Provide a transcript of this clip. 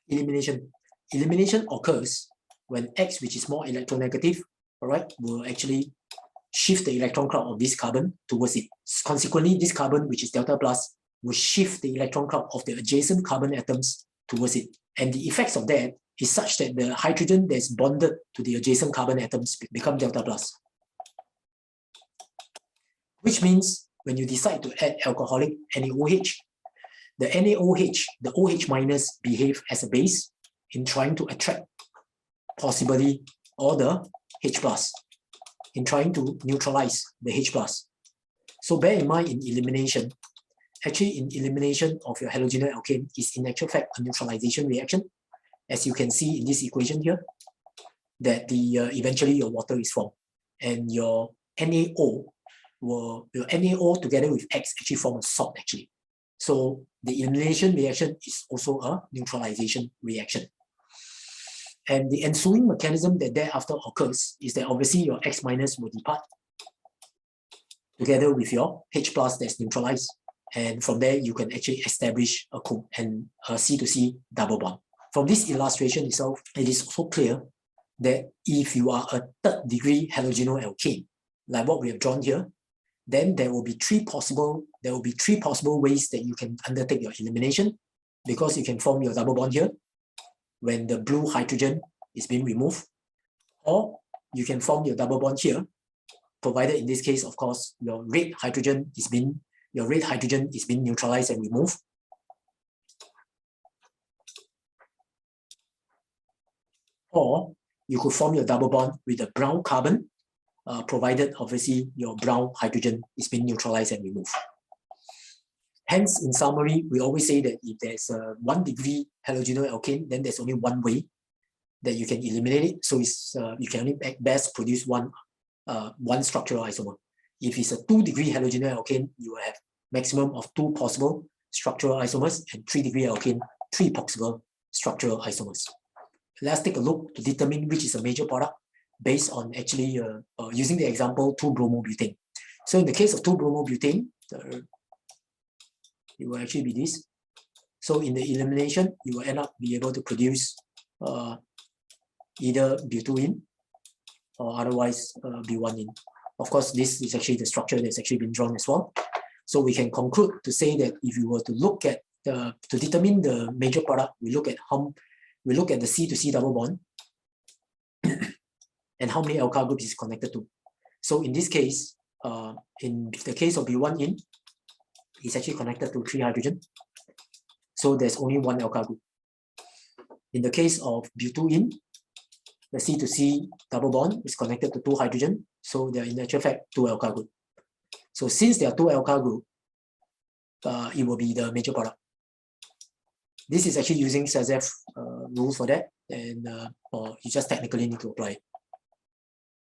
elimination. Elimination occurs when X, which is more electronegative, all right, will actually shift the electron cloud of this carbon towards it. Consequently, this carbon, which is delta plus, will shift the electron cloud of the adjacent carbon atoms towards it. And the effects of that is such that the hydrogen that's bonded to the adjacent carbon atoms become delta plus. Which means when you decide to add alcoholic NaOH, the NaOH, the OH minus behave as a base in trying to attract possibly all the H plus, in trying to neutralize the H plus. So bear in mind in elimination, actually in elimination of your halogenous alkane is in actual fact a neutralization reaction. As you can see in this equation here, that the eventually your water is formed, and your NaO your NaO together with X actually form a salt actually. So the elimination reaction is also a neutralization reaction. And the ensuing mechanism that thereafter occurs is that obviously your X minus will depart together with your H plus that's neutralized. And from there, you can actually establish a C to C double bond. From this illustration itself, it is also clear that if you are a third degree halogenoalkane, like what we have drawn here, then there will be three possible ways that you can undertake your elimination, because you can form your double bond here when the blue hydrogen is being removed, or you can form your double bond here, provided in this case, of course, your red hydrogen is being neutralized and removed. Or you could form your double bond with a brown carbon, provided obviously your brown hydrogen is being neutralized and removed. Hence, in summary, we always say that if there's a 1 degree halogenoalkane, then there's only one way that you can eliminate it. So it's, you can only at best produce one structural isomer. If it's a 2 degree halogenoalkane, you will have maximum of 2 possible structural isomers, and 3 degree alkane, 3 possible structural isomers. Let's take a look to determine which is a major product based on actually using the example 2-bromobutane. So in the case of 2-bromobutane, it will actually be this. So in the elimination, you will end up be able to produce either butyene or otherwise B1ene. Of course, this is actually the structure that's actually been drawn as well. So we can conclude to say that if you were to look at to determine the major product, we look at the C to C double bond and how many alkyl groups is connected to. So in this case, in the case of B1ene, it's actually connected to 3 hydrogen. So there's only 1 alkyl group. In the case of butyene, the C to C double bond is connected to 2 hydrogen. So they're in actual fact 2 alkyl group. So since there are 2 alkyl group, it will be the major product. This is actually using SAZEF rules for that, and you just technically need to apply it.